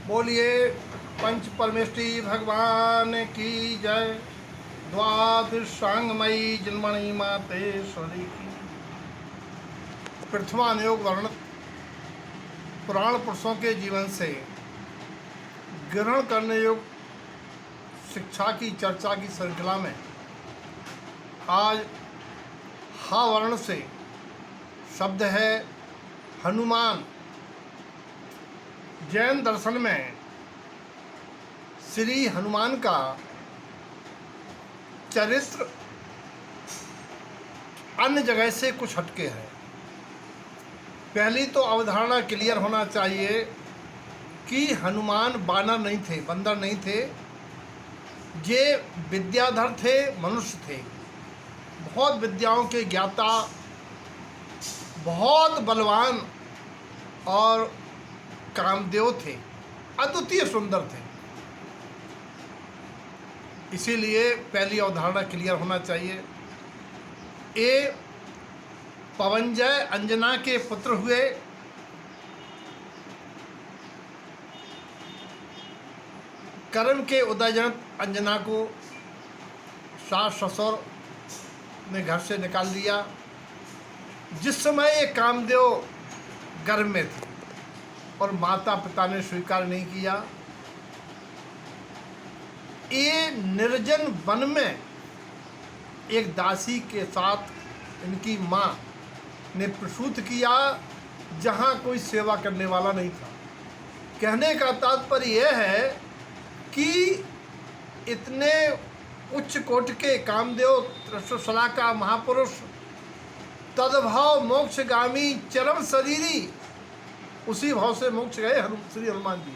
बोलिए पंच परमेष्टि भगवान की जय। द्वादशांगमयी जन्मणि मातेश्वरी की। प्रथमान योग वर्णित पुराण पुरुषों के जीवन से ग्रहण करने योग शिक्षा की चर्चा की श्रृंखला में आज हा वर्ण से शब्द है हनुमान। जैन दर्शन में श्री हनुमान का चरित्र अन्य जगह से कुछ हटके है। पहली तो अवधारणा क्लियर होना चाहिए कि हनुमान बानर नहीं थे, बंदर नहीं थे। ये विद्याधर थे, मनुष्य थे, बहुत विद्याओं के ज्ञाता, बहुत बलवान और कामदेव थे, अद्वितीय सुंदर थे। इसीलिए पहली अवधारणा क्लियर होना चाहिए। ये पवनजय अंजना के पुत्र हुए। कर्म के उदयजनक अंजना को सास ससुर ने घर से निकाल दिया। जिस समय ये कामदेव गर्भ में थे और माता पिता ने स्वीकार नहीं किया, ये निर्जन वन में एक दासी के साथ इनकी माँ ने प्रसूत किया, जहाँ कोई सेवा करने वाला नहीं था। कहने का तात्पर्य यह है कि इतने उच्च कोटि के कामदेव त्रिशला का महापुरुष, तद्भाव मोक्षगामी चरम शरीरी, उसी भाव से मोक्ष गए श्री हनुमान जी।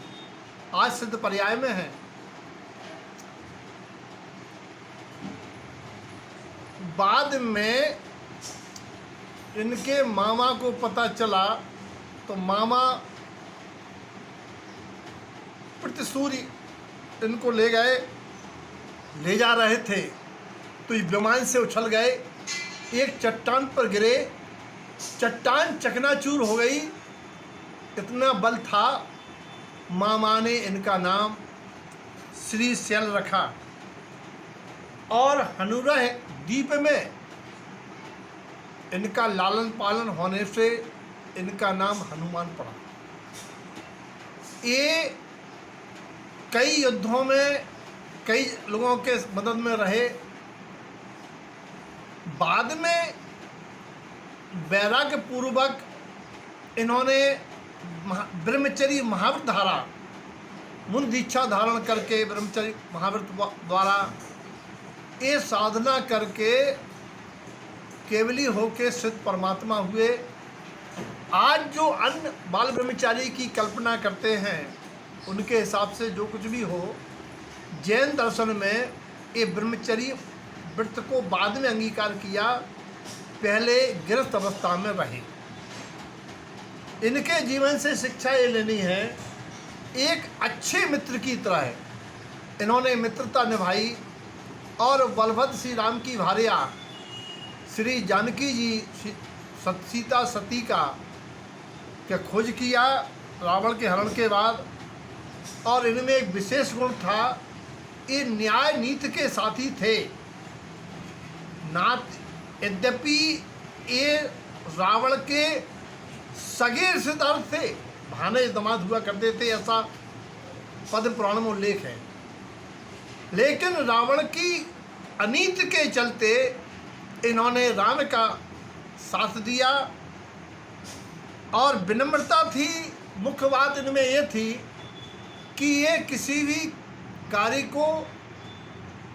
आज सिद्ध पर्याय में है। बाद में इनके मामा को पता चला तो मामा प्रतिसूरी इनको ले गए, ले जा रहे थे तो विमान से उछल गए, एक चट्टान पर गिरे, चट्टान चकनाचूर हो गई। इतना बल था, मामा ने इनका नाम श्री शैल रखा और हनुरह द्वीप में इनका लालन पालन होने से इनका नाम हनुमान पड़ा। ये कई युद्धों में कई लोगों के मदद में रहे। बाद में वैराग्य पूर्वक इन्होंने ब्रह्मचर्य महाव्रत धारा, मुन दीक्षा धारण करके ब्रह्मचर्य महाव्रत द्वारा ये साधना करके केवली होके सिद्ध परमात्मा हुए। आज जो अन्य बाल ब्रह्मचारी की कल्पना करते हैं, उनके हिसाब से जो कुछ भी हो, जैन दर्शन में ये ब्रह्मचर्य व्रत को बाद में अंगीकार किया, पहले गृहस्थ अवस्था में रहे। इनके जीवन से शिक्षा ये लेनी है, एक अच्छे मित्र की तरह है इन्होंने मित्रता निभाई और बलभद्र श्री राम की भार्या श्री जानकी जी सीता सती का खोज किया रावण के हरण के बाद। और इनमें एक विशेष गुण था, ये न्याय नीति के साथी थे। यद्यपि ये रावण के सगे रिश्तेदार थे, भाने दामाद हुआ करते थे, ऐसा पद्म पुराण में उल्लेख है। लेकिन रावण की अनीति के चलते इन्होंने राम का साथ दिया और विनम्रता थी। मुख्य बात इनमें ये थी कि ये किसी भी कार्य को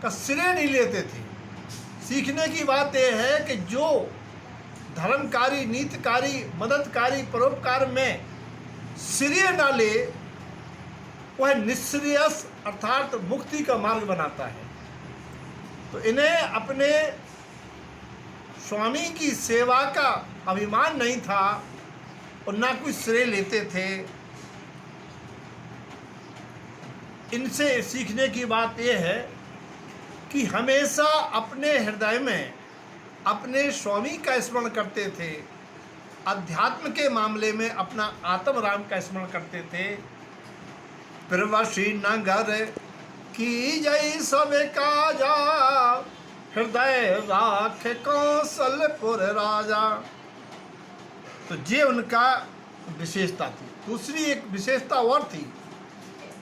का श्रेय नहीं लेते थे। सीखने की बात यह है कि जो धर्मकारी, नीतिकारी, मददकारी, परोपकार में श्रेय ना ले, वह निःश्रेयस अर्थात मुक्ति का मार्ग बनाता है। तो इन्हें अपने स्वामी की सेवा का अभिमान नहीं था और ना कोई श्रेय लेते थे। इनसे सीखने की बात यह है कि हमेशा अपने हृदय में अपने स्वामी का स्मरण करते थे। अध्यात्म के मामले में अपना आत्म राम का स्मरण करते थे। प्रवासी नगर की जय सब काजा, हृदय राख कौशलपुर राजा। तो ये उनका विशेषता थी। दूसरी एक विशेषता और थी,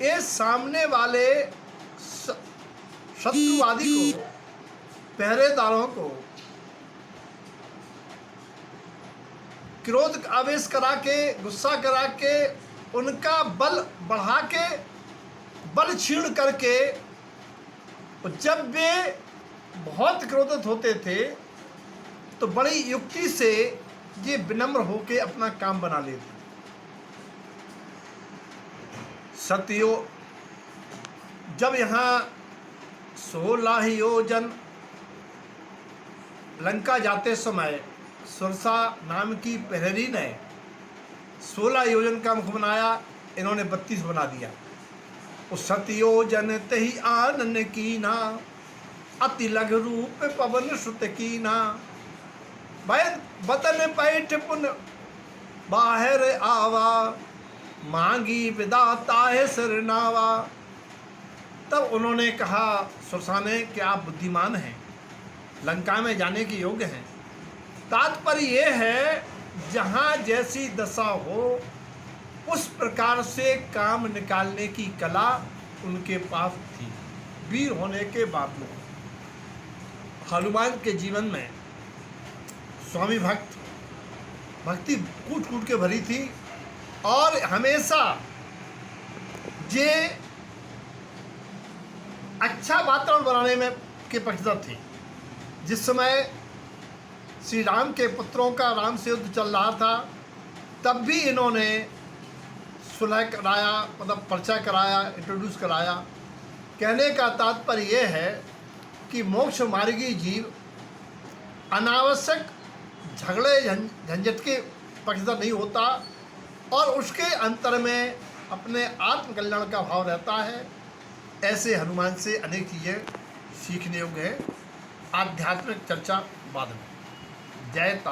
ये सामने वाले शत्रुवादी को, पहरेदारों को क्रोध आवेश करा के, गुस्सा करा के, उनका बल बढ़ा के, बल क्षीण करके, जब वे बहुत क्रोधित होते थे तो बड़ी युक्ति से ये विनम्र होके अपना काम बना लेते। सत्यो जब यहाँ 16 योजन लंका जाते समय सुरसा नाम की प्रहरी ने 16 योजन का मुख बनाया, इन्होंने 32 बना दिया। उस 7 योजन तही आनन कीना, अति लघु रूप पवन सुत कीना। बतन पैठ पुन बाहर आवा, मांगी विदाता है सरनावा। तब उन्होंने कहा सुरसा ने कि आप बुद्धिमान हैं, लंका में जाने के योग्य हैं। तात्पर्य ये है, जहाँ जैसी दशा हो उस प्रकार से काम निकालने की कला उनके पास थी, वीर होने के बावजूद। हनुमान के जीवन में स्वामी भक्ति कूट कूट के भरी थी और हमेशा ये अच्छा वातावरण बनाने में के पक्षधर थे। जिस समय श्री राम के पुत्रों का राम से युद्ध चल रहा था, तब भी इन्होंने सुलह कराया, मतलब पर्चा कराया, इंट्रोड्यूस कराया। कहने का तात्पर्य यह है कि मोक्ष मार्गी जीव अनावश्यक झगड़े झंझट के पक्षधर नहीं होता और उसके अंतर में अपने आत्मकल्याण का भाव रहता है। ऐसे हनुमान से अनेक चीज़ें सीखने योग्य है। आध्यात्मिक चर्चा बाद में। जय